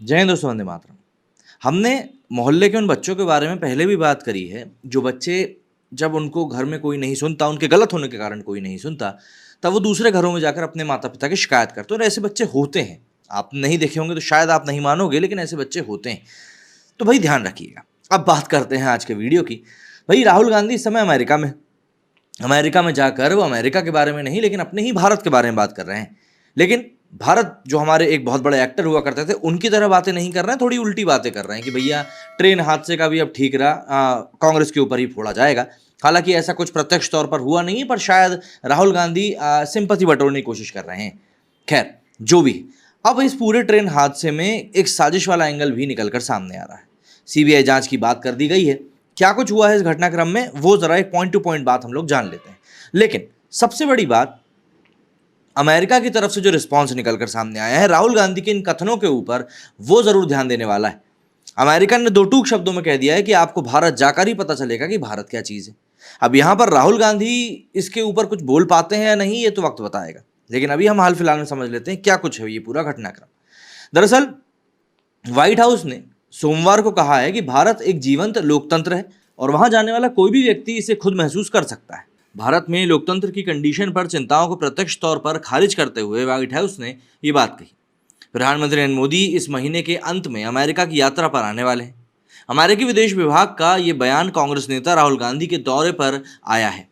जय हिंद दोस्तों, वंदे मातरम। हमने मोहल्ले के उन बच्चों के बारे में पहले भी बात करी है, जो बच्चे जब उनको घर में कोई नहीं सुनता, उनके गलत होने के कारण कोई नहीं सुनता, तब वो दूसरे घरों में जाकर अपने माता-पिता की शिकायत करते हैं और ऐसे बच्चे होते हैं। आप नहीं देखे होंगे तो शायद आप नहीं मानोगे, लेकिन ऐसे बच्चे होते हैं। तो भाई ध्यान रखिएगा। अब बात करते हैं आज के वीडियो की। भाई राहुल गांधी इस समय अमेरिका में जाकर वो अमेरिका के बारे में नहीं, लेकिन अपने ही भारत के बारे में बात कर रहे हैं। लेकिन भारत जो हमारे एक बहुत बड़े एक्टर हुआ करते थे, उनकी तरह बातें नहीं कर रहे हैं, थोड़ी उल्टी बातें कर रहे हैं कि भैया ट्रेन हादसे का भी अब ठीक रहा, कांग्रेस के ऊपर ही फोड़ा जाएगा। हालांकि ऐसा कुछ प्रत्यक्ष तौर पर हुआ नहीं है, पर शायद राहुल गांधी सिंपैथी बटोरने की कोशिश कर रहे हैं। खैर, जो भी, अब इस पूरे ट्रेन हादसे में एक साजिश वाला एंगल भी निकलकर सामने आ रहा है। सीबीआई जांच की बात कर दी गई है। क्या कुछ हुआ है इस घटनाक्रम में, वो जरा एक पॉइंट टू पॉइंट बात हम लोग जान लेते हैं। लेकिन सबसे बड़ी बात, अमेरिका की तरफ से जो रिस्पॉन्स निकलकर सामने आया है राहुल गांधी के इन कथनों के ऊपर, वो जरूर ध्यान देने वाला है। अमेरिका ने दो टूक शब्दों में कह दिया है कि आपको भारत जाकर ही पता चलेगा कि भारत क्या चीज है। अब यहां पर राहुल गांधी इसके ऊपर कुछ बोल पाते हैं या नहीं, ये तो वक्त बताएगा। लेकिन अभी हम हाल फिलहाल में समझ लेते हैं क्या कुछ है ये पूरा घटनाक्रम। दरअसल व्हाइट हाउस ने सोमवार को कहा है कि भारत एक जीवंत लोकतंत्र है और वहां जाने वाला कोई भी व्यक्ति इसे खुद महसूस कर सकता है। भारत में लोकतंत्र की कंडीशन पर चिंताओं को प्रत्यक्ष तौर पर खारिज करते हुए व्हाइट हाउस ने ये बात कही। प्रधानमंत्री नरेंद्र मोदी इस महीने के अंत में अमेरिका की यात्रा पर आने वाले हैं। अमेरिकी विदेश विभाग का ये बयान कांग्रेस नेता राहुल गांधी के दौरे पर आया है।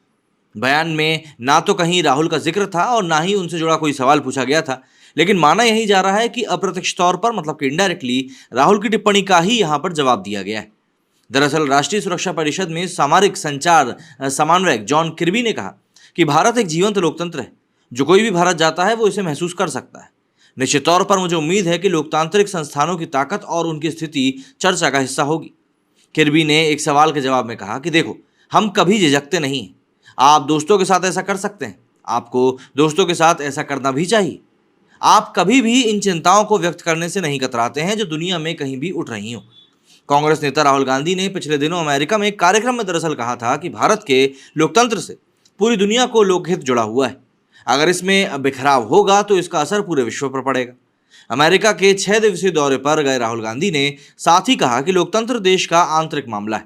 बयान में ना तो कहीं राहुल का जिक्र था और ना ही उनसे जुड़ा कोई सवाल पूछा गया था, लेकिन माना यही जा रहा है कि अप्रत्यक्ष तौर पर, मतलब कि इनडायरेक्टली, राहुल की टिप्पणी का ही यहां पर जवाब दिया गया है। दरअसल राष्ट्रीय सुरक्षा परिषद में सामरिक संचार समन्वयक जॉन किर्बी ने कहा कि भारत एक जीवंत लोकतंत्र है। जो कोई भी भारत जाता है वो इसे महसूस कर सकता है। निश्चित तौर पर मुझे उम्मीद है कि लोकतांत्रिक संस्थानों की ताकत और उनकी स्थिति चर्चा का हिस्सा होगी। किर्बी ने एक सवाल के जवाब में कहा कि देखो, हम कभी झिझकते नहीं हैं। आप दोस्तों के साथ ऐसा कर सकते हैं, आपको दोस्तों के साथ ऐसा करना भी चाहिए। आप कभी भी इन चिंताओं को व्यक्त करने से नहीं कतराते हैं जो दुनिया में कहीं भी उठ रही हो। कांग्रेस नेता राहुल गांधी ने पिछले दिनों अमेरिका में एक कार्यक्रम में दरअसल कहा था कि भारत के लोकतंत्र से पूरी दुनिया को लोकहित जुड़ा हुआ है। अगर इसमें बिखराव होगा तो इसका असर पूरे विश्व पर पड़ेगा। अमेरिका के 6 दिवसीय दौरे पर गए राहुल गांधी ने साथ ही कहा कि लोकतंत्र देश का आंतरिक मामला है।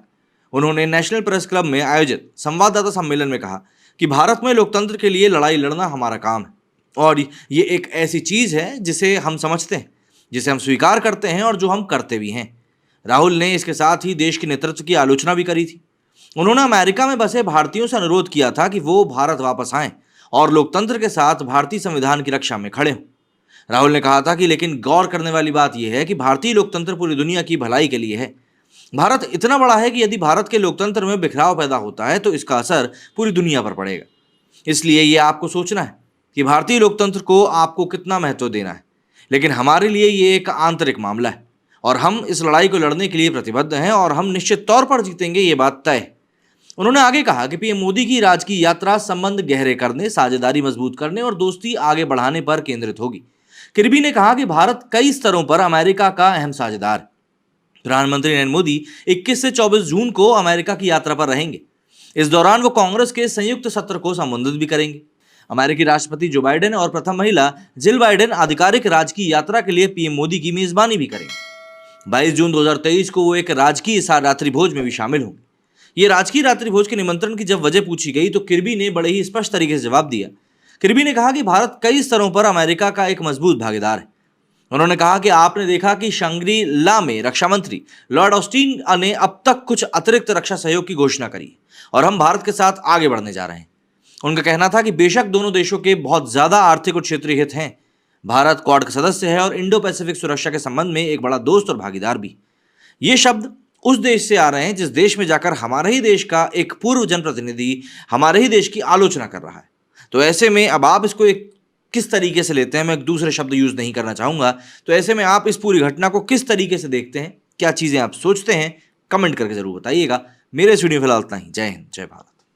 उन्होंने नेशनल प्रेस क्लब में आयोजित संवाददाता सम्मेलन में कहा कि भारत में लोकतंत्र के लिए लड़ाई लड़ना हमारा काम है और ये एक ऐसी चीज है जिसे हम समझते हैं, जिसे हम स्वीकार करते हैं और जो हम करते भी हैं। राहुल ने इसके साथ ही देश के नेतृत्व की आलोचना भी करी थी। उन्होंने अमेरिका में बसे भारतीयों से अनुरोध किया था कि वो भारत वापस आएं और लोकतंत्र के साथ भारतीय संविधान की रक्षा में खड़े हों। राहुल ने कहा था कि लेकिन गौर करने वाली बात यह है कि भारतीय लोकतंत्र पूरी दुनिया की भलाई के लिए है। भारत इतना बड़ा है कि यदि भारत के लोकतंत्र में बिखराव पैदा होता है तो इसका असर पूरी दुनिया पर पड़ेगा। इसलिए ये आपको सोचना है कि भारतीय लोकतंत्र को आपको कितना महत्व देना है। लेकिन हमारे लिए ये एक आंतरिक मामला है और हम इस लड़ाई को लड़ने के लिए प्रतिबद्ध हैं और हम निश्चित तौर पर जीतेंगे, ये बात तय है। उन्होंने आगे कहा कि पीएम मोदी की राजकीय यात्रा संबंध गहरे करने, साझेदारी मजबूत करने और दोस्ती आगे बढ़ाने पर केंद्रित होगी। किर्बी ने कहा कि भारत कई स्तरों पर अमेरिका का अहम साझेदार है। प्रधानमंत्री नरेंद्र मोदी 21 से 24 जून को अमेरिका की यात्रा पर रहेंगे। इस दौरान वो कांग्रेस के संयुक्त सत्र को संबोधित भी करेंगे। अमेरिकी राष्ट्रपति जो बाइडेन और प्रथम महिला जिल बाइडेन आधिकारिक राजकीय यात्रा के लिए पीएम मोदी की मेजबानी भी करेंगे। 22 जून 2023 को वो एक राजकीय रात्रि भोज में भी शामिल होंगे। ये राजकीय रात्रि भोज के निमंत्रण की जब वजह पूछी गई तो किर्बी ने बड़े ही स्पष्ट तरीके से जवाब दिया। किर्बी ने कहा कि भारत कई स्तरों पर अमेरिका का एक मजबूत भागीदार है। उन्होंने कहा कि आपने देखा कि शंग्री ला में रक्षा मंत्री लॉर्ड ऑस्टिन ने अब तक कुछ अतिरिक्त रक्षा सहयोग की घोषणा करी और हम भारत के साथ आगे बढ़ने जा रहे हैं। उनका कहना था कि बेशक दोनों देशों के बहुत ज्यादा आर्थिक और क्षेत्रीय हित हैं। भारत क्वाड का सदस्य है और इंडो पैसिफिक सुरक्षा के संबंध में एक बड़ा दोस्त और भागीदार भी। ये शब्द उस देश से आ रहे हैं जिस देश में जाकर हमारे ही देश का एक पूर्व जनप्रतिनिधि हमारे ही देश की आलोचना कर रहा है। तो ऐसे में अब आप इसको एक किस तरीके से लेते हैं, मैं एक दूसरे शब्द यूज नहीं करना चाहूंगा। तो ऐसे में आप इस पूरी घटना को किस तरीके से देखते हैं, क्या चीजें आप सोचते हैं, कमेंट करके जरूर बताइएगा। मेरे इस वीडियो फिलहाल इतना ही। जय हिंद, जय भारत।